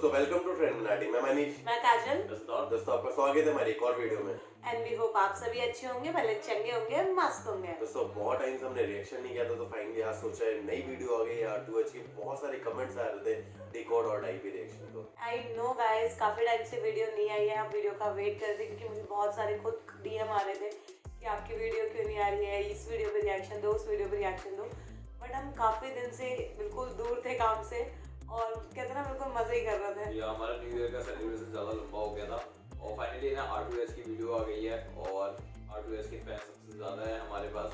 दोस्तों welcome to trend Minati. मैं मनीष, मैं काजल। दोस्तों आपका स्वागत है हमारी एक और वीडियो में। एंड वी होप आप सभी अच्छे होंगे, भले चंगे होंगे, मस्त होंगे। दोस्तों बहुत टाइम से हमने रिएक्शन नहीं किया था, तो फाइनली आज सोचा है नई वीडियो आ गई है। R2H की बहुत सारे कमेंट्स आ रहे थे डिकोड और डाई पे रिएक्शन को। आई नो गाइस, काफी टाइम से वीडियो नहीं आई है, आप वीडियो का वेट कर रहे थे क्योंकि मुझे बहुत सारे खुद डीएम आ रहे थे कि आपकी वीडियो क्यों नहीं आ रही है, इस वीडियो पे रिएक्शन दो, उस वीडियो पे रिएक्शन दो। बट हम काफी दिन से बिल्कुल दूर थे काम से और कहते ना बिल्कुल मजे ही कर रहे थे। या हमारा न्यू ईयर का सेलिब्रेशन ज़्यादा लंबा हो गया था और फाइनली ना R2H की वीडियो आ गई है और R2H के फैंस सबसे ज़्यादा है हमारे पास।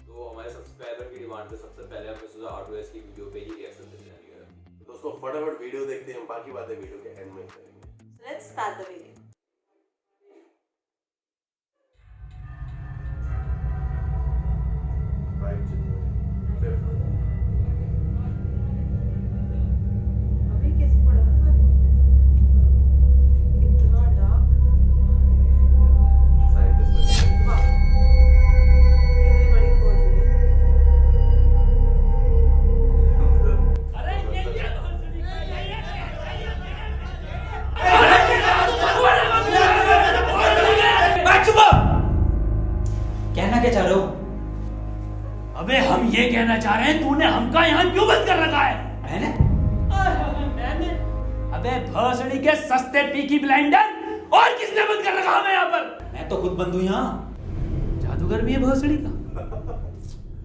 तो हमारे सब्सक्राइबर की डिमांड पे सबसे पहले हमने सोचा R2H की वीडियो पे ही रिएक्शन देने का। तो दोस्तों फटाफट वीडियो देखते हैं, हम बाकी बातें वीडियो के एंड में करेंगे। Let's start the video. अभी कैसे पड़ा है सारे? इतना डार्क। वाह, कितनी बड़ी खोज हुई है। कहना क्या चाह रहे हो? अबे हम ये कहना चाह रहे हैं तूने हमका यहाँ क्यों बंद कर रखा है? मैंने? मैंने? अबे भोसड़ी के सस्ते पीकी ब्लेंडर, और किसने बंद कर रखा हमें यहाँ पर? मैं तो खुद बंद हूँ यहाँ। जादूगर भी है भोसड़ी का।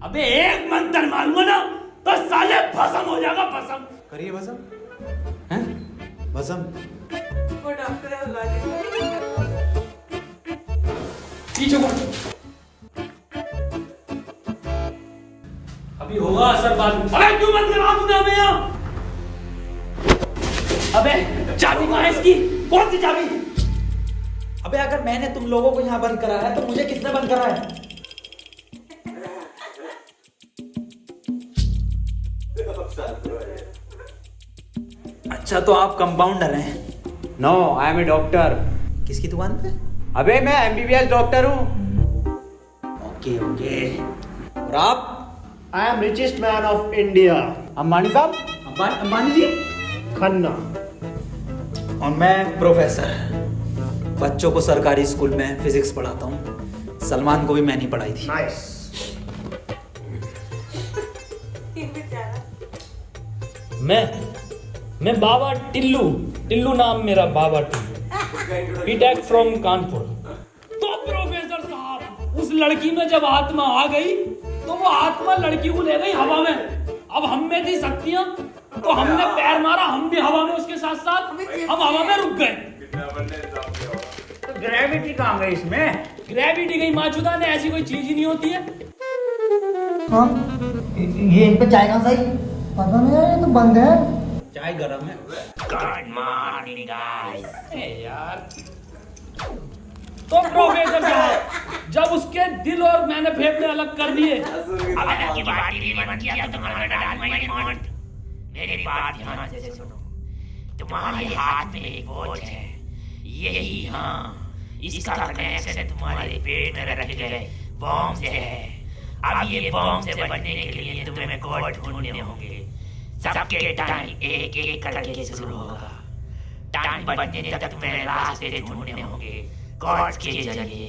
अबे एक मंत्र मारूंगा ना तो साले भस्म हो जाएगा, भस्म। करिए भस्म। हैं? भस्म? वो डॉक्टर है, बुला के। पीछे को। अभी होगा असर बाद में। अबे क्यों बंद करा तूने हमें यहाँ? अबे चाबी कहाँ है इसकी? कौन सी चाबी? अबे अगर मैंने तुम लोगों को यहाँ बंद करा है तो मुझे किसने बंद करा है? अच्छा तो आप कंपाउंडर हैं? No, I am a doctor. किसकी दुकान पे? अबे मैं MBBS डॉक्टर हूँ। Okay okay. और आप? I am richest man of India, Ambani साहब। अंबानी जी? खन्ना। और मैं प्रोफेसर, बच्चों को सरकारी स्कूल में फिजिक्स पढ़ाता हूँ। सलमान को भी मैंने ही पढ़ाई थी। नाइस। मैं बाबा टिल्लू नाम मेरा, बाबा टिल्लू, बीटेक फ्रॉम कानपुर। तो प्रोफेसर साहब, उस लड़की में जब आत्मा आ गई तो वो आत्मा लड़की को ले गई हवा में। अब हम में थी शक्तियां तो हमने पैर मारा, हम भी हवा में उसके साथ साथ, हम हवा में रुक गए। तो ग्रेविटी कहाँ गई इसमें? ग्रेविटी गई माचुदा ने, ऐसी कोई चीज ही नहीं होती है। हाँ, ये इन पे चाय कहाँ सही? पता नहीं यार, ये तो बंद है। चाय गरम है। ए यार, तो प्रोफेसर साहब, जब उसके दिल और मैंने फेफड़े अलग कर दिए, मेरी बात ध्यान से सुनो। तुम्हारे हाथ में एक वॉच है, यही, हाँ, इसका कनेक्शन तुम्हारे पेट में रखे गए बॉम्ब से है। अब ये बॉम्ब से बचने के लिए तुम्हें कोड ढूंढने होंगे। सबके टाइम एक एक करके शुरू होगा। टाइम बचने तक तुम्हें रास्ते ढूंढने होंगे कोड के जरिए,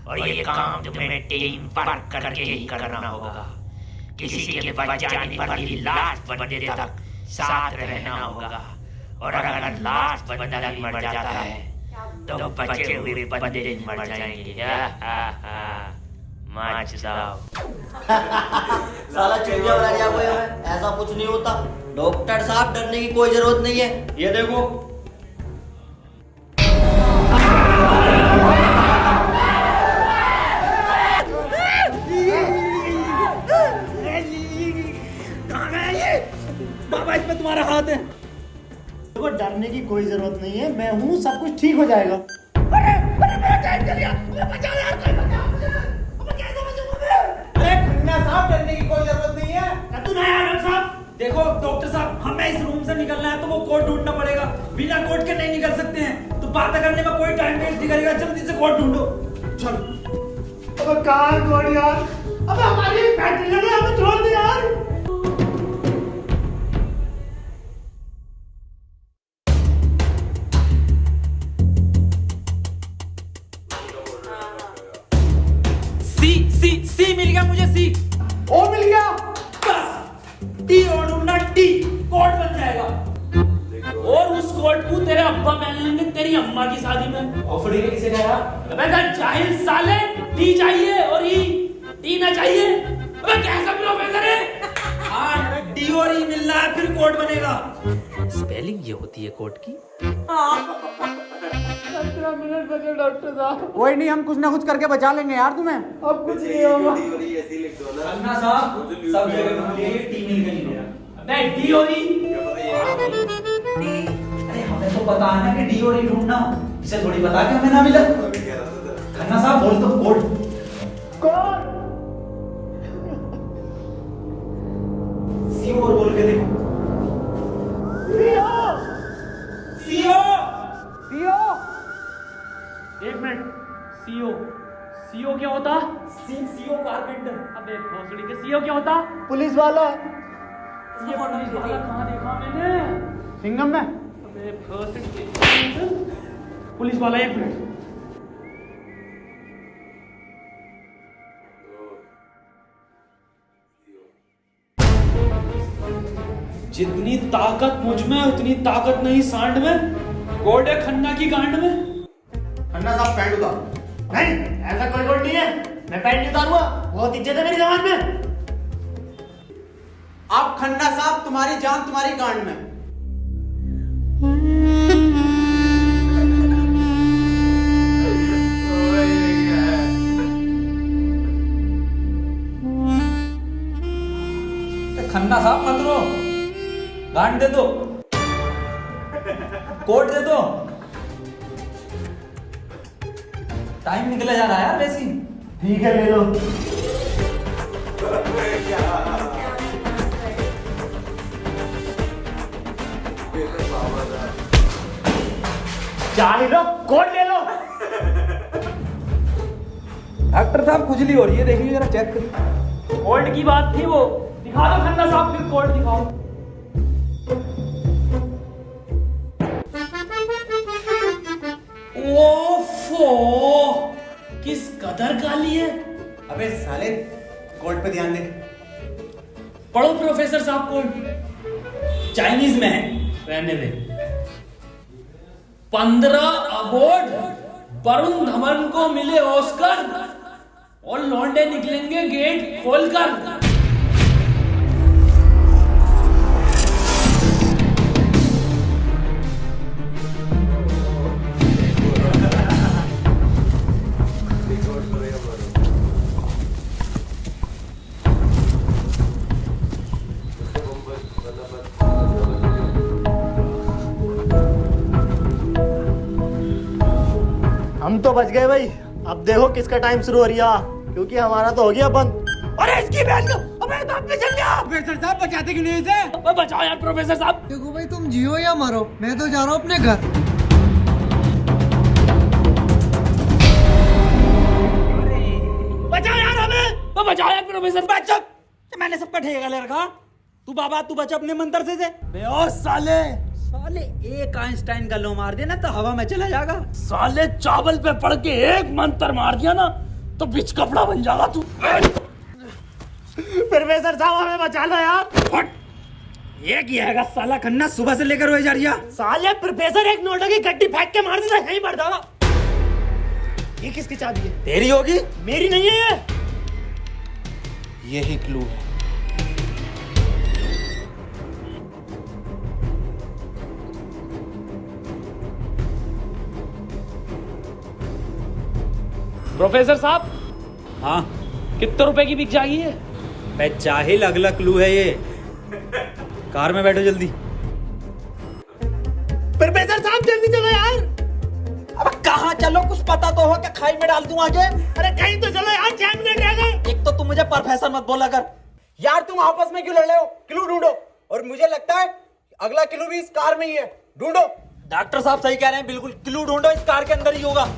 और ये काम तुम्हें टीम पर करके ही करना होगा। किसी के बच जाने पर भी लास्ट बंदे तक साथ रहना होगा, और अगर लास्ट बंदा भी मर जाता है तो बचे हुए बंदे मर जाएंगे। साला चिड़िया बना दिया कोई हमें, ऐसा कुछ नहीं होता। डॉक्टर साहब डरने की कोई जरूरत नहीं है, ये देखो। बाबा इसमें तुम्हारा हाथ है। देखो डरने की कोई जरूरत नहीं है, मैं हूँ, सब कुछ ठीक हो जाएगा। अरे खन्ना साहब, डरने की कोई जरूरत नहीं है। देखो डॉक्टर साहब, हमें इस रूम से निकलना है तो वो कोड ढूंढना पड़ेगा। बिना कोड के नहीं निकल सकते हैं, तो बात करने में कोई टाइम वेस्ट नहीं करेगा। जल्दी से कोड ढूंढो, चलो। अब कहाँ कोड यार? अब हमारी फैक्ट्री ने हमें छोड़ दिया यार। कोट को तेरे अब्बा पहन लेंगे तेरी अम्मा की शादी में। ऑफडी ने किसे कहा? अबे तो जाहिल साले, टी चाहिए और टी ना चाहिए। अबे कैसा प्रोफेसर है? हाँ, डी और ई मिल रहा है फिर कोट बनेगा। स्पेलिंग ये होती है कोट की। कोई नहीं, हम कुछ ना कुछ करके बचा लेंगे यार तुम्हें। अब कुछ नहीं होगा। ऐसी लिख दो ना। अन्ना साहब सब जगह घूम लिए, टी मिल गई मेरा। अबे डी और ई। अरे हमें तो पता है ना कि डी और ई ढूंढना, इसे थोड़ी पता कि हमें ना मिला। खन्ना साहब बोल तो कोड। कौन? सीओ बोल के देखो। CO CO. एक मिनट, सीओ सीओ क्या होता? CO carpenter. अबे भोसड़ी के सीओ क्या होता? पुलिस वाला। ये पुलिस वाला कहाँ देखा मैंने? सिंघम में। अबे भोसड़ी के पुलिस वाला। एक मिनट, जितनी ताकत मुझ में उतनी ताकत नहीं सांड में। कोड है खन्ना की गांड में। खन्ना साहब पैंट उतारो। नहीं, ऐसा कोई कोड नहीं है। मैं पैंट नहीं उतारूंगा, बहुत इज्जत है मेरी जबान में। आप खन्ना साहब, तुम्हारी जान तुम्हारी गांड में। खन्ना साहब मत रो, गांड दे दो, कोट दे दो। टाइम निकले जा रहा है यार वैसी। ठीक है, ले लो। चाहिए कोड ले लो। डॉक्टर साहब खुजली हो रही है, देखिए जरा चेक करिए। कोड की बात थी वो। दिखा दो खन्ना साहब, फिर कोड दिखाओ। ओफो, किस कदर काली है। अबे साले, कोर्ट पे ध्यान दे। पढ़ो प्रोफेसर साहब कोड। चाइनीज में है, रहने दे। 15 अवार्ड वरुण धवन को मिले ऑस्कर और लौंडे निकलेंगे गेट खोलकर। हम तो बच गए भाई। अब देखो किसका टाइम शुरू हो रहा, क्योंकि हमारा तो हो गया बंद। अरे इसकी बहन को, अबे तो अपने चल गया। प्रोफेसर साहब बचाते क्यों नहीं इसे? अबे बचाओ यार प्रोफेसर साहब। देखो भाई, तुम जियो या मरो, मैं तो जा रहा हूँ अपने घर। बचाओ यार हमें। तो बचाओ यार प्रोफेसर। बचा, मैंने सबका ठेका ले रखा। तू बाबा तू बचा अपने मंत्र से। बेहोश साले। साले एक आइंस्टाइन का लो मार देना तो हवा में चला जाएगा। साले चावल पे पड़ के एक मंत्र मार दिया ना तो बिच कपड़ा बन जाएगा तू। प्रोफेसर साहब हमें बचा लो यार। ये किया है साला खन्ना, सुबह से लेकर रोए जा रही है। साले प्रोफेसर एक नोटों की गड्डी फेंक के मार देता, यहीं मर जाएगा। ये किसकी चाबी है? तेरी होगी, मेरी नहीं है ये। यही क्लू है। प्रोफेसर साहब, हाँ कितने रुपए की बिक जाएगी ये? बे जाहिल, अगला क्लू है ये। कार में बैठो जल्दी। प्रोफेसर साहब जल्दी चलो यार। अब कहाँ चलो, कुछ पता तो हो, क्या खाई में डाल दूं आगे? अरे कहीं तो चलो यार, 6 मिनट रह गए। एक तो तुम मुझे प्रोफेसर मत बोला कर यार, तुम आपस में क्यों लड़ रहे हो? क्लू ढूंढो। और मुझे लगता है अगला क्लू भी इस कार में ही है। ढूंढो। डॉक्टर साहब सही कह रहे हैं, बिल्कुल क्लू ढूंढो, इस कार के अंदर ही होगा।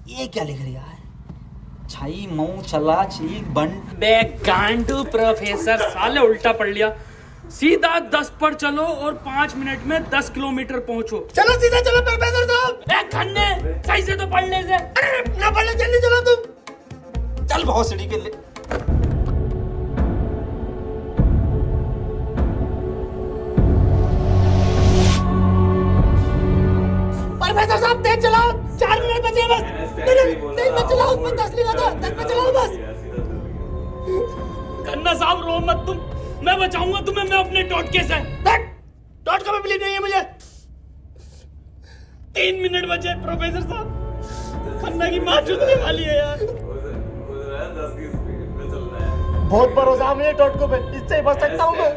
ये क्या लिख रहा है? छई मऊ चला चीक बंड। बे गांडू प्रोफेसर, साले उल्टा पढ़ लिया। सीधा 10 पर चलो और 5 मिनट में 10 किलोमीटर पहुंचो। चलो सीधा चलो प्रोफेसर साहब। ए खन्ने, सही से तो पढ़ने से। अरे ना पढ़ने जल्दी चलो तुम। चल बहुत सीढ़ी के लिए। प्रोफेसर साहब तेज चलाओ, 4 मिनट बचे बस। तेज मत चलाओ, उसमें 10 लिखा था, 10 पे चलाओ बस। खन्ना साहब रो मत तुम, मैं बचाऊंगा तुम्हें, मैं अपने टोटके से। टोटका में बिलीव नहीं है मुझे। 3 मिनट बचे प्रोफेसर साहब, खन्ना की माँ चुदने वाली है यार। 10 की स्पीड में चलना है। बहुत भरोसा है मुझे टोटको पे, इससे ही बच सकता हूँ मैं।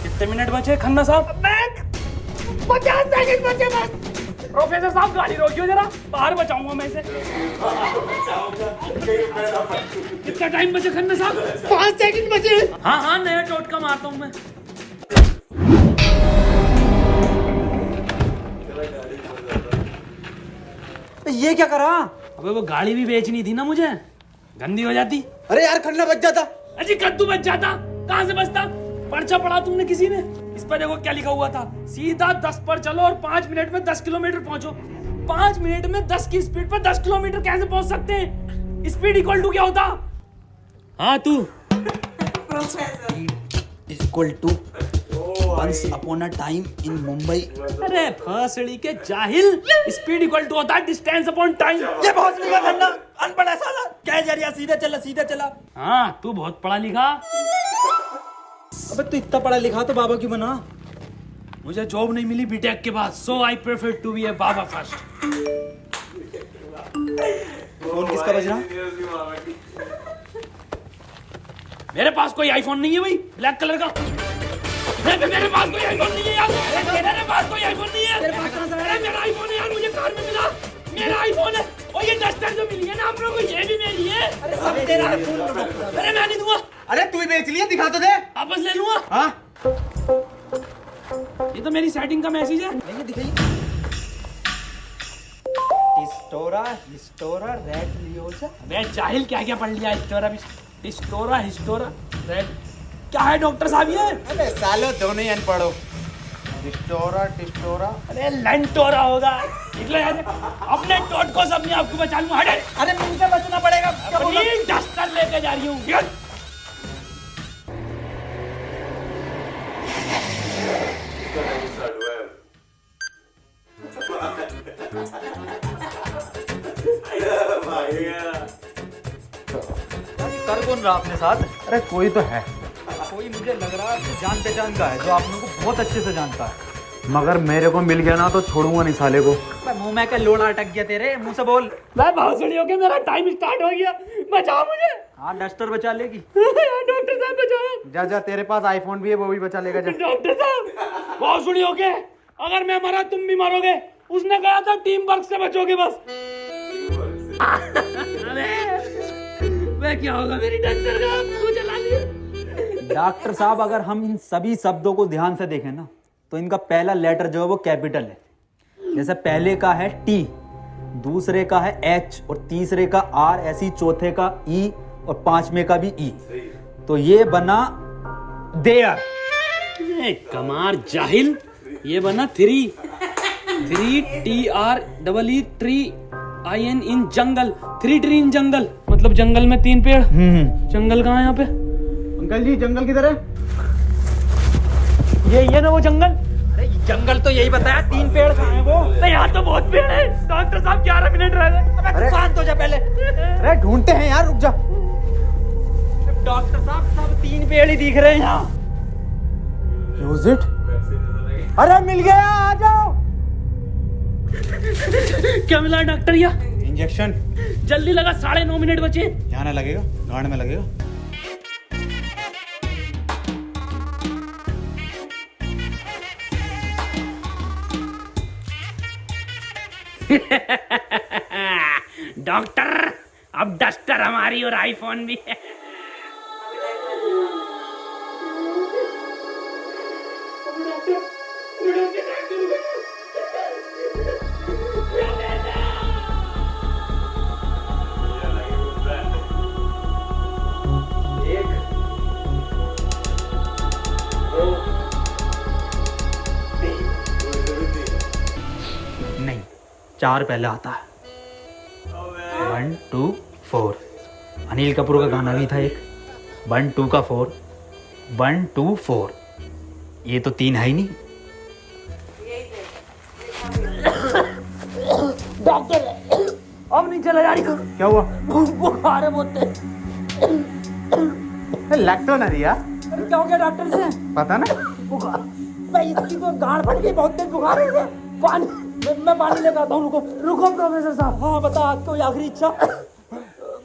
कितने मिनट बचे खन्ना साहब? 50 सेकंड बचे बस। प्रोफेसर साहब गाड़ी रोकियो जरा, बाहर बचाऊंगा मैं इसे। कितना टाइम बचे खन्ना साहब? 5 सेकंड बचे। हाँ हाँ, नया टोटका मारता हूँ मैं। ये क्या करा? अबे वो गाड़ी भी बेचनी थी ना मुझे, गंदी हो जाती। अरे यार खन्ना बच जाता। अजी कद्दू बच जाता, कहाँ से बचता? पर्चा पढ़ा तुमने किसी ने? इस पर देखो क्या लिखा हुआ था, सीधा 10 पर चलो और 5 मिनट में 10 किलोमीटर पहुंचो। 5 मिनट में 10 की स्पीड पर 10 किलोमीटर कैसे पहुंच सकते हैं? स्पीड इक्वल टू क्या होता? हाँ तू equal to once upon a time in Mumbai. अरे फसड़ी के जाहिल, स्पीड इक्वल टू होता है डिस्टेंस अपॉन टाइम। ये बहुत लिखा खन्ना, अनपढ़ है साला। क्या जरिया, सीधा चला सीधा चला। हाँ तू बहुत पढ़ा लिखा। अबे तू इतना पढ़ा लिखा तो बाबा क्यों बना? मुझे जॉब नहीं मिली बीटेक के बाद, so I prefer to be a baba first. Phone किसका बज रहा? मेरे पास कोई आईफोन नहीं है भाई, ब्लैक कलर का। मेरे पास कोई आईफोन नहीं है यार, मेरे पास कोई आईफोन नहीं है। अरे मेरा आईफोन है यार, मुझे कार में मिला, मेरा आईफोन है। और ये डस्टर जो मिली है ना आप लोगों को, ये भी मेरी है। अरे सब तेरा है। अरे मैं नहीं दूंगा, अरे तू ही बेच लिया, दिखा तो दे। वापस ले लूंगा। हाँ ये तो मेरी सेटिंग का मैसेज है। दिखाइए। हिस्टोरा रेड लियोजा। अबे जाहिल, क्या क्या पढ़ लिया? हिस्टोरा रेड क्या है डॉक्टर साहब ये? अबे सालो दोनों ही अनपढ़ो। टिस्टोरा। अरे लंटोरा होगा। निकलो यहाँ से, अपने टोट को सब मैं आपको बचा लूंगा। हटे। अरे मुझे बचना पड़ेगा। अपनी डस्टर लेके जा रही हूँ। कर कौन रहा अपने साथ? अरे कोई तो है, कोई मुझे लग रहा है जान पहचान का है, जो आप लोगों को बहुत अच्छे से जानता है। मगर मेरे को मिल गया ना तो छोड़ूंगा नहीं साले को। मुंह में का लोड़ा अटक गया तेरे मुंह से बोल। मैं भोसड़ी हो गया, मेरा टाइम स्टार्ट हो गया, बचाओ मुझे। हाँ डस्टर बचा लेगी। डॉक्टर साहब बचाओ। जा जा, तेरे पास आईफोन भी है, वो भी बचा लेगा। जा डॉक्टर साहब, भोसड़ी हो गए, अगर मैं मरा तुम भी मरोगे। उसने कहा था टीम वर्क से बचोगे बस। मैं क्या होगा मेरी डॉक्टर का, आपको जला दिया। डॉक्टर साहब, अगर हम इन सभी शब्दों को ध्यान से देखें ना, तो इनका पहला लेटर जो है वो कैपिटल है। जैसे पहले का है टी, दूसरे का है एच और तीसरे का आर, ऐसी चौथे का ई और पांचवें का भी ई। तो ये बना देयर। कमार जाहिल, ये बना 3 TREE tree IN in jungle. 3 tree in jungle, मतलब जंगल में 3 पेड़। जंगल कहाँ है यहाँ पे? अंकल जी जंगल किधर है? ये ना वो जंगल। अरे जंगल तो यही बताया, 3 पेड़ कहाँ है वो? तो यहाँ तो बहुत पेड़ है। डॉक्टर साहब 11 मिनट रह गए। अबे शांत हो जा पहले। अरे ढूंढते हैं यार, रुक जा। डॉक्टर साहब सब 3 पेड़ ही दिख रहे हैं यहाँ। Use it? अरे मिल गया, आ जाओ। क्या मिला डॉक्टर? या इंजेक्शन। जल्दी लगा, 9.5 मिनट बचे। यहाँ ना लगेगा, गांड में लगेगा। डॉक्टर, अब डस्टर हमारी और आईफोन भी है। 4 पहले आता है। 1 2 4। अनिल कपूर का गाना भी था एक, 1 2 का 4, 1 2 4। ये तो 3 है ही नहीं। यही थे। डॉक्टर अब नहीं चला जा रही। क्या हुआ? बुखार है बहुत तेज। लैक्टोनरिया। अरे क्या हो गया डॉक्टर से? पता ना। बुखार भाई, इसकी तो गांड फट गई, बहुत तेज बुखार है इसे। पानी मैं पानी लेकर आता हूँ। रुको रुको प्रोफेसर साहब। हाँ बता, आज कोई आखिरी इच्छा?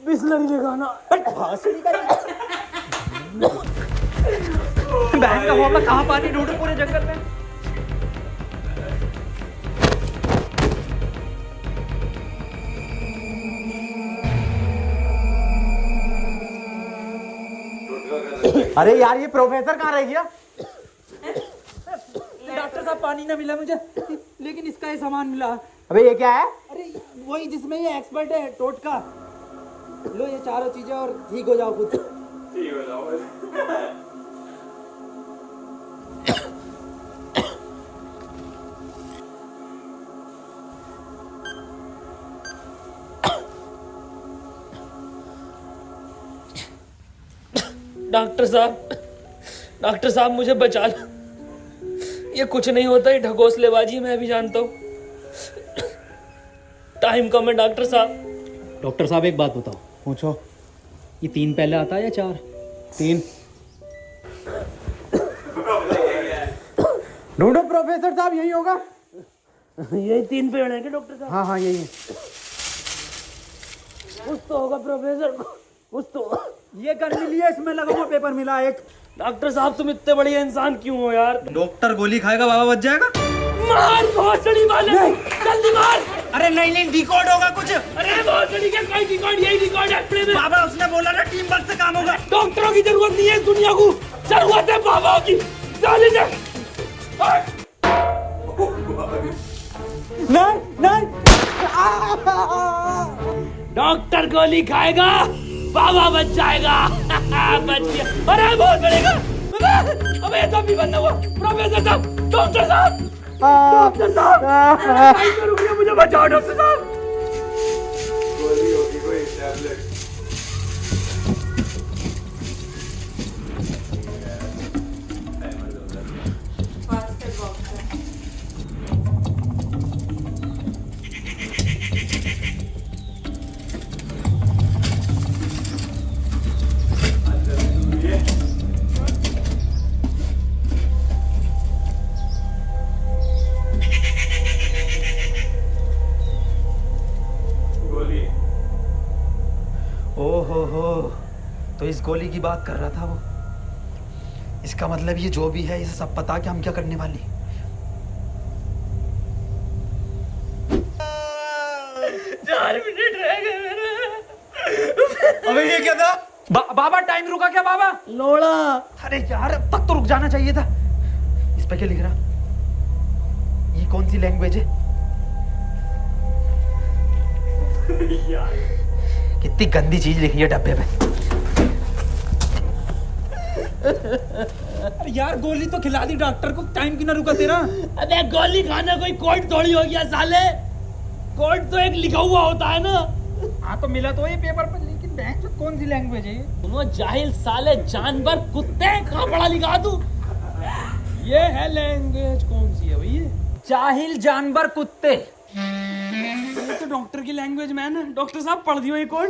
बिस्लरी लेकर आना। बहन का हुआ, कहाँ पानी ढूंढूं पूरे जंगल में? अरे यार, ये प्रोफेसर कहाँ रह गया? डॉक्टर साहब पानी ना मिला मुझे, लेकिन इसका ये सामान मिला। अबे ये क्या है? अरे वही जिसमें ये एक्सपर्ट है, टोटका। लो ये चारों चीजें और ठीक हो जाओ खुद। ठीक हो जाओ। डॉक्टर साहब मुझे बचा लो। ये कुछ नहीं होता, ये ढकोसलेबाजी मैं भी जानता हूँ। टाइम कम है डॉक्टर साहब। डॉक्टर साहब एक बात बताओ। पूछो। ये 3 पहले आता है या 4? 3। ढूंढो प्रोफेसर साहब, यही होगा। यही 3 पेड़ है क्या डॉक्टर साहब? हाँ हाँ यही है। कुछ तो होगा प्रोफेसर, कुछ तो। ये गन मिली है, इसमें लगा हुआ पेपर मिला एक। डॉक्टर साहब तुम इतने बढ़िया इंसान क्यों हो यार? डॉक्टर गोली खाएगा, बाबा बच जाएगा। मार भोसड़ी वाले, जल्दी मार। अरे नहीं, डिकोड होगा कुछ। अरे भोसड़ी के कोई डिकोड, यही डिकोड है प्ले में। बाबा उसने बोला ना, टीम वर्क से काम होगा। डॉक्टरों की जरूरत नहीं है इस दुनिया को, जरूरत है बाबा की। चले जा। नहीं। डॉक्टर गोली खाएगा, बाबा बच जाएगा। बच गया। अरे बहुत बढ़ेगा। अबे तो भी बंद हुआ। प्रोफेसर साहब, डॉक्टर साहब, डॉक्टर साहब, रुकिए, मुझे बचाओ डॉक्टर साहब। गोली होगी कोई टैबलेट। फास्टर बॉक्स है। गोली। ओहो, तो इस गोली की बात कर रहा था वो। इसका मतलब ये जो भी है, इसे सब पता कि हम क्या करने वाले। 4 मिनट रह गए मेरे। अबे ये क्या था? बाबा टाइम रुका क्या बाबा? लोड़ा। अरे यार, अब तक तो रुक जाना चाहिए था। इस पे क्या लिख रहा? ये कौन सी लैंग्वेज है? कितनी गंदी चीज लिखी है डब्बे पे। अरे यार, गोली तो खिला दी डॉक्टर को, टाइम क्यों ना रुका तेरा? अबे गोली खाना कोई कोड थोड़ी हो गया साले। कोड तो एक लिखा हुआ होता है ना। हाँ तो मिला तो ये पेपर पर, लेकिन बैंक में कौन सी लैंग्वेज है ये? तुम जाहिल साले, जानवर कुत्ते, कहाँ पढ़ा लिखा तू? ये है लैंग्वेज, कौन सी है भाई ये? जाहिल जानवर कुत्ते। ये तो डॉक्टर की लैंग्वेज मैन है। डॉक्टर साहब पढ़ दियो ये कोड।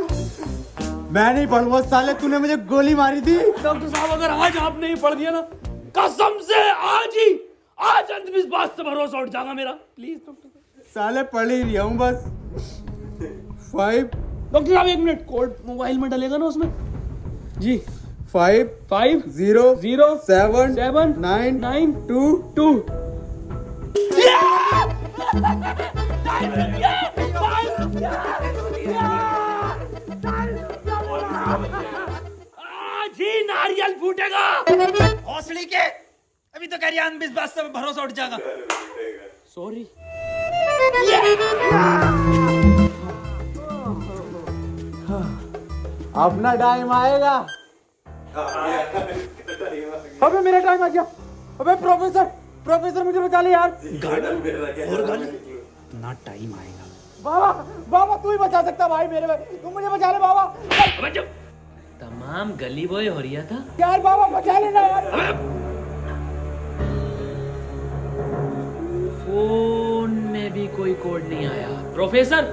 मैं नहीं पढ़ूंगा साले, तूने मुझे गोली मारी थी। डॉक्टर साहब अगर आज आप नहीं पढ़ दिया ना, कसम से आज अंधविश्वास से भरोसा उठ जाएगा मेरा। प्लीज डॉक्टर साले पढ़ ही रहा हूँ बस। 5 डॉक्टर साहब 1 मिनट, कोड मोबाइल में डलेगा ना उसमें? जी 5 5 0 0 7 7 9 9 2 2। आज ही नारियल फूटेगा। हौसली के, अभी तो कह रही अंधविश्वास से भरोसा उठ जाएगा। सॉरी। अपना टाइम आएगा। अबे मेरा टाइम आ गया। अबे प्रोफेसर मुझे बचा ले यार। गाड़ी ना टाइम आएगा बाबा बाबा तू ही बचा सकता भाई मेरे भाई, तू मुझे बचा ले बाबा। अबे चुप। तमाम गली बॉय हो रहा था यार बाबा बचा लेना यार। फोन में भी कोई कोड नहीं आया। प्रोफेसर,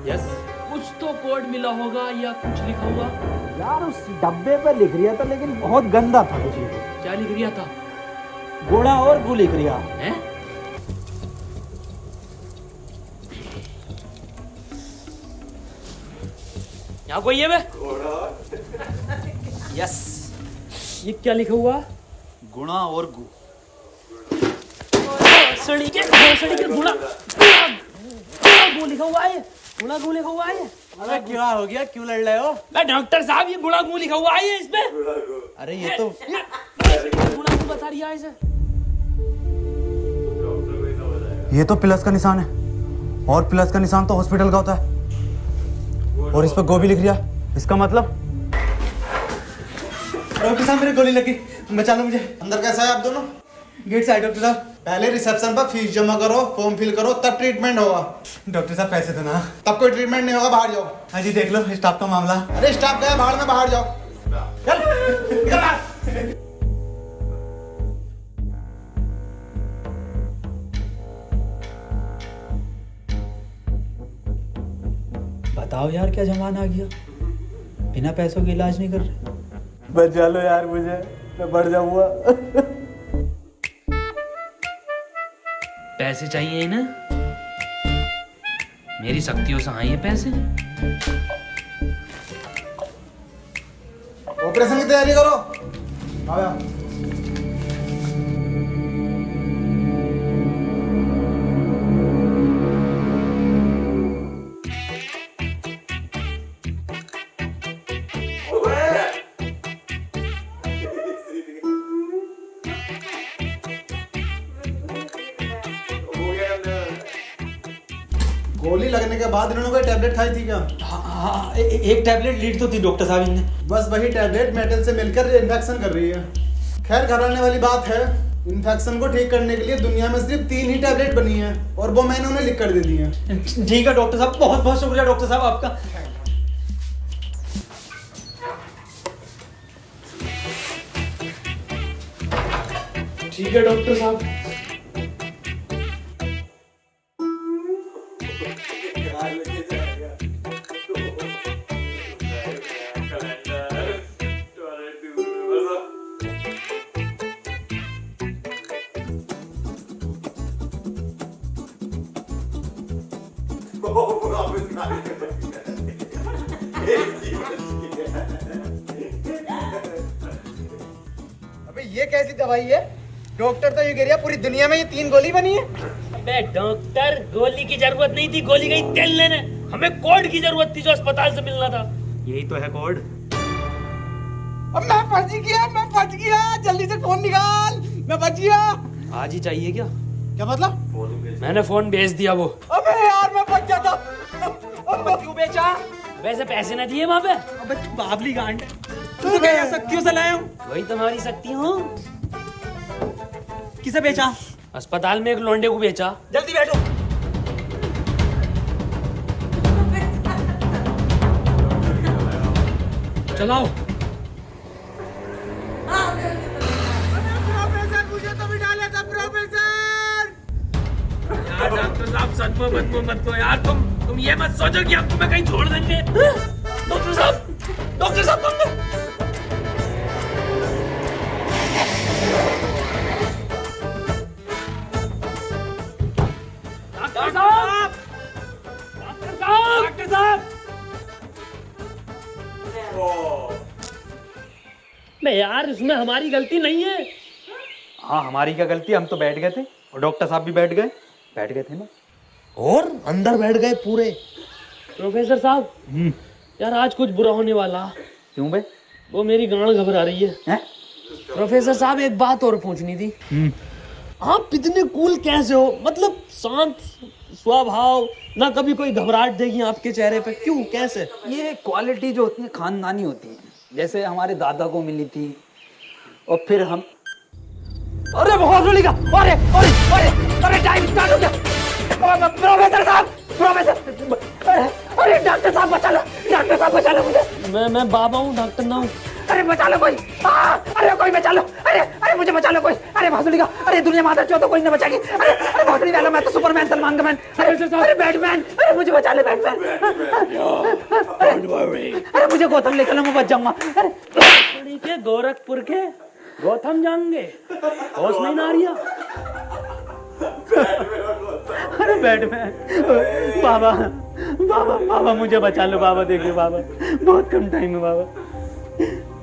यस कुछ तो कोड मिला होगा या कुछ लिखा हुआ? यार उस डब्बे पर लिख रिया था लेकिन बहुत गंदा था कुछ लिखा। क्या लिख रिया था? गुणा और गु लिख रिया हैं? यहाँ कोई है बे? यस ये क्या लिखा हुआ? गुणा और गु। सड़ी के गुणा गु लिखा हुआ है। गुणा गु लिखा हुआ है। अरे क्या हो गया, क्यों लड़ रहे हो? मैं डॉक्टर साहब, ये गुणा गु लिखा हुआ है इसमें। अरे ये तो गुणा गु बता रही है इसे। ये तो प्लस का निशान है और प्लस का निशान तो हॉस्पिटल का होता है और इस पर गोभी लिख रिया, इसका मतलब? डॉक्टर साहब मेरे गोली लगी, बचा लो मुझे। अंदर कैसा है आप दोनों? गेट से आए डॉक्टर साहब। पहले रिसेप्शन पर फीस जमा करो, फॉर्म फिल करो, तब ट्रीटमेंट होगा। डॉक्टर साहब पैसे तो ना, तब कोई ट्रीटमेंट नहीं होगा, बाहर जाओ। हाँ जी देख लो स्टाफ का मामला। अरे स्टाफ गया बाहर में, बाहर जाओ चल निकल बाहर। बताओ यार क्या जमाना आ गया, बिना पैसों के इलाज नहीं कर रहे। बचा लो यार मुझे, मैं बढ़ जाऊंगा। पैसे चाहिए ना? मेरी शक्तियों से आए ये पैसे। ऑपरेशन की तैयारी करो। आओ यार। गोली लगने के बाद इन्होंने कोई टैबलेट खाई थी क्या? हाँ एक टैबलेट लीड तो थी डॉक्टर साहब इनने। बस वही टैबलेट मेटल से मिलकर इन्फेक्शन कर रही है। खैर घबराने वाली बात है, इन्फेक्शन को ठीक करने के लिए दुनिया में सिर्फ 3 ही टैबलेट बनी है और वो मैंने उन्हें लिख कर दे दी है। ठीक है डॉक्टर साहब, बहुत बहुत शुक्रिया डॉक्टर साहब आपका। ठीक है डॉक्टर साहब। अबे ये कैसी दवाई है? डॉक्टर तो ये कह रहा है पूरी दुनिया में ये 3 गोली बनी है। अबे डॉक्टर, गोली की जरूरत नहीं थी, गोली गई तेल लेने। हमें कोड की जरूरत थी जो अस्पताल से मिलना था। यही तो है कोड। अब मैं फंस गया, जल्दी से फोन निकाल, मैं बच गया। आज ही चाहिए क्या? क्या मतलब? मैंने फोन भेज दिया वो। अबे यार मैं बच जाता। क्यों बेचा? वैसे पैसे न दिए वहाँ पे? अबे तू बाबली गांड, तू तो क्या शक्तियों से लाया हूँ। वही तुम्हारी शक्ति हूँ। किसे बेचा? अस्पताल में एक लौंडे को बेचा। जल्दी बैठो। चलाओ। प्रोफेसर मुझे तो भी डाला था प्रोफेसर। यार डॉक्टर साहब सदमो बदमो मत दो यार, तुम ये मत सोचो कि आपको मैं कहीं छोड़ देंगे। डॉक्टर साहब तुम डॉक्टर साहब मैं यार, इसमें हमारी गलती नहीं है। हाँ हमारी क्या गलती, हम तो बैठ गए थे और डॉक्टर साहब भी बैठ गए थे ना। और अंदर बैठ गए पूरे। प्रोफेसर साहब यार आज कुछ बुरा होने वाला। क्यों बे? वो मेरी गांड घबरा रही है। प्रोफेसर साहब एक बात और पूछनी थी। आप इतने कूल कैसे हो? मतलब शांत स्वभाव, ना कभी कोई घबराहट देगी आपके चेहरे पे, क्यों कैसे? ये क्वालिटी जो होती है खानदानी होती है, जैसे हमारे दादा को मिली थी और फिर हम। अरे बहुत का, अरे टाइम स्टार्ट हो गया। प्रोफेसर साहब, प्रोफेसर, अरे डॉक्टर साहब बचा लो, डॉक्टर साहब बचा लो मुझे। मैं बाबा हूँ, डॉक्टर ना हूँ। अरे बचा लो कोई, अरे कोई बचा लो, अरे मुझे बचा लो कोई, अरे भासुड़ी का, अरे दुनिया माता चो तो कोई नहीं बचाएगी, अरे भासुड़ी वाला, मैं तो सुपरमैन, सलमान का मैन, अरे बैटमैन, अरे मुझे बचा ले बैटमैन, अरे मुझे गौतम ले चलो, मैं बच जाऊंगा। के गोरखपुर के गौतम जाएंगे, होश नहीं ना रही। अरे बैटमैन, बाबा बाबा बाबा मुझे बचा लो बाबा, देखिए बाबा बहुत कम टाइम है बाबा।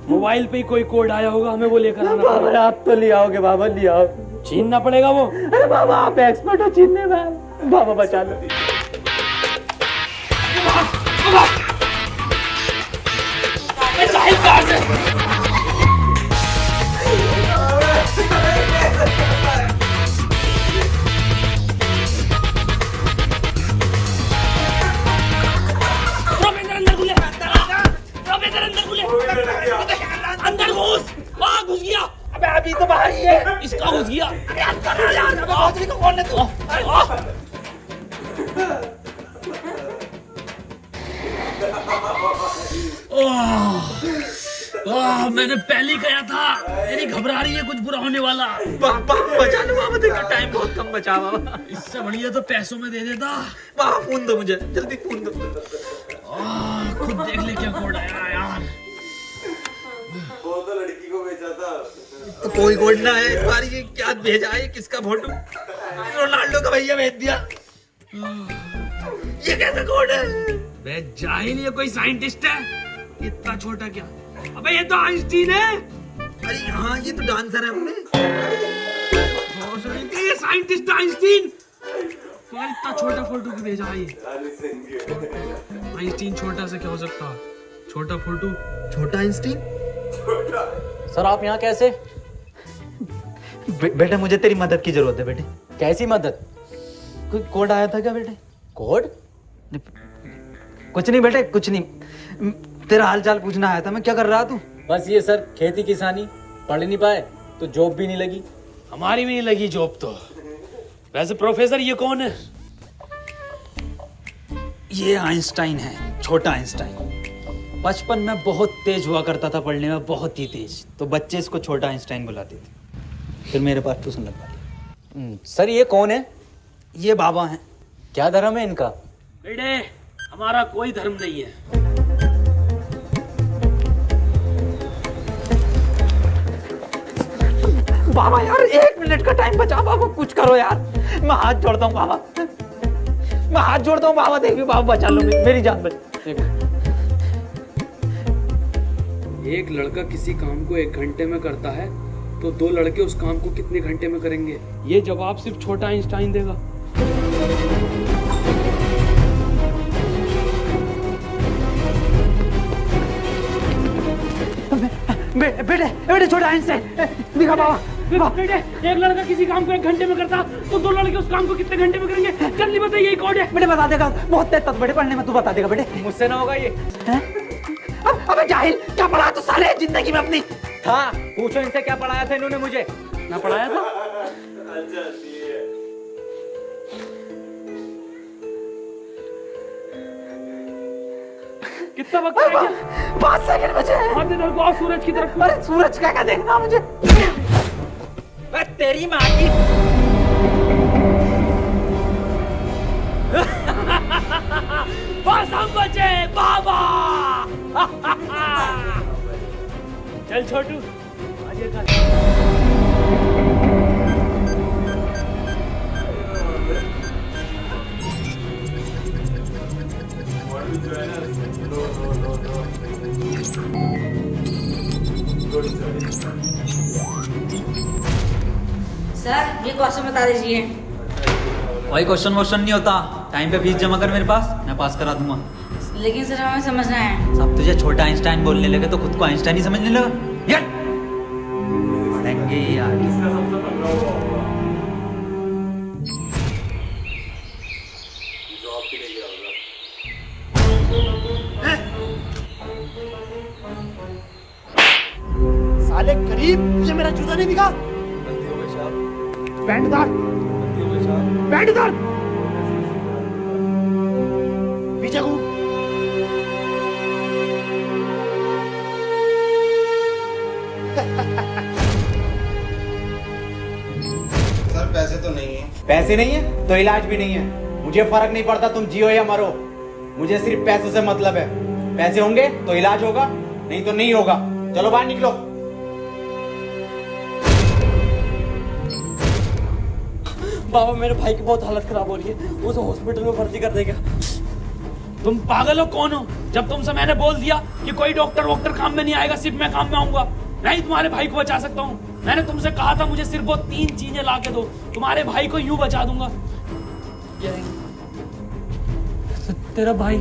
मोबाइल पे ही कोई कोड आया होगा, हमें वो लेकर आना बाबा पड़ेगा। आप तो ले आओगे बाबा, ले आओ। छीनना पड़ेगा वो। अरे बाबा आप एक्सपर्ट हो छीनने में, बाबा बचा लो। अंदर घुस, वहाँ घुस गया। अबे अभी तो बाहर ही है, इसका घुस गया। अरे अंदर आ यार, अबे भासुड़ी को कौन है तू? मैंने पहले ही कहा था, मेरी घबरा रही है, कुछ बुरा होने वाला। बाबा बचा लो बाबा, देखो टाइम बहुत कम बचा बाबा। इससे बढ़िया तो पैसों में दे देता। बाबा फोन दो मुझे, जल्दी फोन दो। खुद देख ले क्या कोड आया यार। वो तो लड़की को बेचा था। तो कोई कोड ना है, इस बार ये क्या भेजा है, किसका फोटो? रोनाल्डो का भैया भेज दिया। ये कैसा कोड है? बे जाहिल, ये कोई साइंटिस्ट है? इतना छोटा क्या? अबे ये तो आइंस्टीन है। अरे हाँ, ये तो डांसर है अपने। ये साइंटिस्ट आइंस्टीन। मगर इतना छोटा फोटो क्यों भेजा है ये? आइंस्टीन छोटा से क्या हो सकता है? छोटा फोटो, छोटा आइंस्टीन। सर आप यहाँ कैसे? बेटे मुझे तेरी मदद की जरूरत है बेटे। कैसी मदद? कोई कोड आया था क्या बेटे? कोड? कुछ नहीं बेटे, कुछ नहीं, तेरा हाल चाल पूछना आया था मैं। क्या कर रहा तू? बस ये सर, खेती किसानी, पढ़ नहीं पाए तो जॉब भी नहीं लगी। हमारी भी नहीं लगी जॉब तो। वैसे प्रोफेसर ये कौन है? ये आइंस्टाइन है, छोटा आइंस्टाइन। बचपन में बहुत तेज हुआ करता था पढ़ने में, बहुत ही तेज, तो बच्चे इसको छोटा आइंस्टाइन बुलाते थे। फिर मेरे पास ट्यूशन लगवा दिया। सर ये कौन है? ये बाबा हैं। क्या धर्म है इनका? बेटे हमारा कोई धर्म नहीं है। बाबा यार 1 मिनट का टाइम बचा, बाबा कुछ करो यार, मैं हाथ जोड़ता हूँ बाबा, मैं हाथ जोड़ता हूँ बाबा, देखिए बाबा बचा लो मेरी जान बच। एक लड़का किसी काम को 1 घंटे में करता है तो 2 लड़के उस काम को कितने घंटे में करेंगे? ये जवाब सिर्फ छोटा आइंस्टाइन देगा। बेटे बेटे छोटा आइंस्टाइन दिखा बाबा। बेटे एक लड़का किसी काम को 1 घंटे में करता तो 2 लड़के उस काम को कितने घंटे में करेंगे? जल्दी बताइए, यही कोड है। बेटे बता देगा, बहुत तेज बेटे पढ़ने में, तू बता देगा बेटे। मुझसे ना होगा ये। अबे जाहिल, क्या पढ़ा तू साले जिंदगी में अपनी? था, पूछो इनसे क्या पढ़ाया था इन्होंने मुझे। ना पढ़ाया था? अच्छा ठीक है। कितना वक्त रह गया? 5 सेकंड बचे हैं। हाथ इधर को आओ, सूरज की तरफ। अरे सूरज क्या देखना मुझे? तेरी माँ की। बस हम बचे बाबा। चल छोटू आगे कर। सर ये क्वेश्चन बता दीजिए। कोई क्वेश्चन वोश्चन नहीं होता, टाइम पे फीस जमा कर मेरे पास, मैं पास करा दूंगा। लेकिन सर हमें समझना है। सब तुझे छोटा आइंस्टाइन बोलने लगे तो खुद को आइंस्टाइन ही समझने लगा। यार पढ़ेंगे यार। जॉब के लिए गया होगा। साले गरीब, तुझे मेरा जूता नहीं दिखा? पैंट उतार, पैंट उतार। पीछे घूम। सर पैसे तो नहीं है। पैसे नहीं है तो इलाज भी नहीं है। मुझे फर्क नहीं पड़ता तुम जियो या मरो, मुझे सिर्फ पैसों से मतलब है। पैसे होंगे तो इलाज होगा, नहीं तो नहीं होगा। चलो बाहर निकलो। बाबा मेरे भाई की बहुत हालत खराब हो रही है, उसे हॉस्पिटल में भर्ती कर देगा। तुम पागल हो कौन हो? जब तुमसे मैंने बोल दिया कि कोई डॉक्टर वॉक्टर काम में नहीं आएगा, सिर्फ मैं काम में आऊंगा, मैं ही तुम्हारे भाई को बचा सकता हूँ। मैंने तुमसे कहा था मुझे सिर्फ वो 3 चीजें ला के दो, तुम्हारे भाई को यूं बचा दूंगा। ये तेरा भाई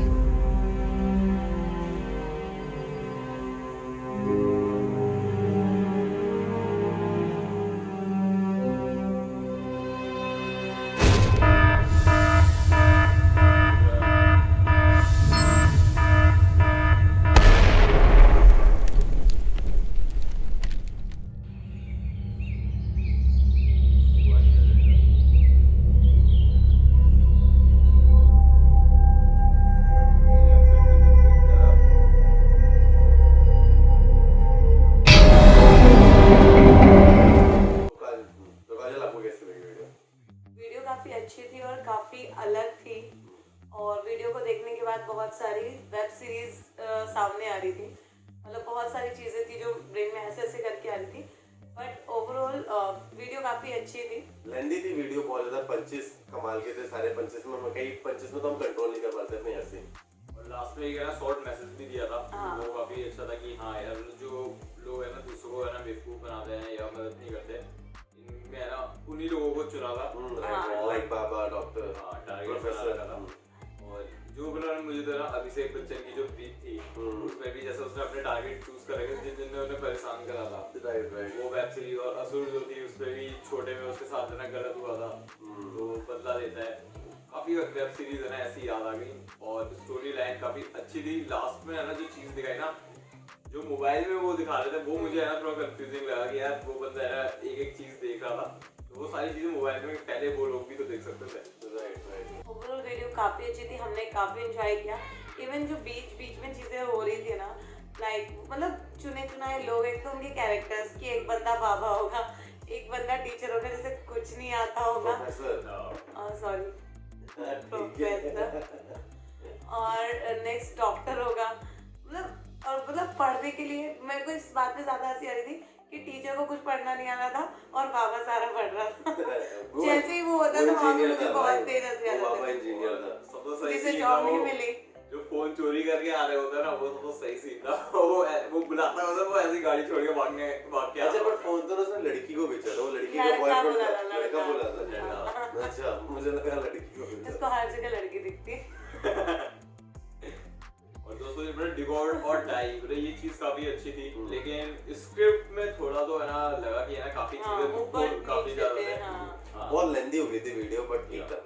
वीडियो काफ़ी अच्छी थी और काफ़ी अलग थी, और वीडियो को देखने के बाद बहुत सारी वेब सीरीज सामने आ रही थी। मतलब बहुत सारी चीज़ें थी जो ब्रेन में ऐसे ऐसे करके आ रही थी, बट ओवरऑल वीडियो काफ़ी अच्छी थी। लेंदी थी वीडियो, बहुत ज़्यादा पंचेस कमाल के थे सारे। पंचेस में कई पंचेस में तो हम कंट्रोल नहीं कर पाते अपने हंसी। और लास्ट में एक शॉर्ट मैसेज भी दिया था, वो काफी अच्छा था कि हाँ यार जो लोग है ना दूसरों को है ना बेवकूफ बनाते हैं या मदद नहीं करते, इनमें है ना उन्हीं लोगों को चुना था। लाइक बाबा, डॉक्टर, प्रोफेसर। और जो मतलब मुझे तो ना अभिषेक बच्चन की जो बीट थी उसमें भी जैसे उसने अपने टारगेट चूज कर रखे थे जिनने उन्हें परेशान करा था, वो वेब सीरीज। और असुर जो थी उसमें भी छोटे में उसके साथ ना गलत हुआ था, तो बदला लेता है। काफी वेब सीरीज है ना ऐसी याद आ गई, और स्टोरी लाइन काफी अच्छी थी। लास्ट में है ना जो चीज दिखाई ना, जो मोबाइल में वो दिखा रहे थे, वो मुझे है ना थोड़ा कंफ्यूजिंग लगा कि यार वो बंदा है ना एक एक चीज देख रहा था, तो वो सारी चीजें मोबाइल में पहले वो लोग भी तो देख सकते थे। ओवरऑल वीडियो काफ़ी अच्छी थी, हमने काफ़ी एंजॉय किया। इवन जो बीच बीच में चीज़ें हो रही थी ना, लाइक मतलब चुने चुनाए लोग, एक तो उनके कैरेक्टर्स कि एक बंदा बाबा होगा, एक बंदा टीचर होगा जिसे कुछ नहीं आता होगा, सॉरी प्रोफेसर, और नेक्स्ट डॉक्टर होगा। मतलब और मतलब पढ़ने के लिए मेरे को इस बात पे ज़्यादा हंसी आ रही थी कि टीचर को कुछ पढ़ना नहीं आता था और बाबा सारा पढ़ रहा था। जैसे ही वो होता था वहाँ पे मुझे बहुत तेज हंसी आ जाती थी, जिसे जॉब नहीं मिली। जो फोन चोरी करके आ रहे होते हैं ना, वो सबसे सही सीन था। वो बुलाता होता, वो ऐसी गाड़ी छोड़ के भाग के। अच्छा बट फोन तो ना उसने लड़की को बेचा था, वो लड़की का बॉयफ्रेंड था, लड़का बोला था। अच्छा मुझे लगा लड़की को बेचा। इसको हर जगह लड़की दिखती है। और दोस्तों ये डिकॉर्ड और डाई, ये चीज काफी अच्छी थी, लेकिन स्क्रिप्ट में थोड़ा तो है ना लगा कि है ना काफी चीजें काफी ज्यादा बहुत लेंदी हो गई थी वीडियो, बट ठीक था,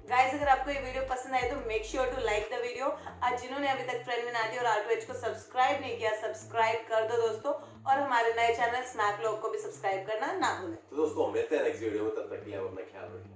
गाइस अगर आपको ये वीडियो पसंद आए तो make sure to like the video. आज जिन्होंने अभी तक फ्रेंड मिनाटी और R2H को सब्सक्राइब नहीं किया, सब्सक्राइब कर दो दोस्तों, और हमारे नए चैनल स्नैक लोग को भी सब्सक्राइब करना ना भूलें। तो दोस्तों मिलते हैं नेक्स्ट वीडियो में, तब तक के लिए आप अपना ख्याल रखिए।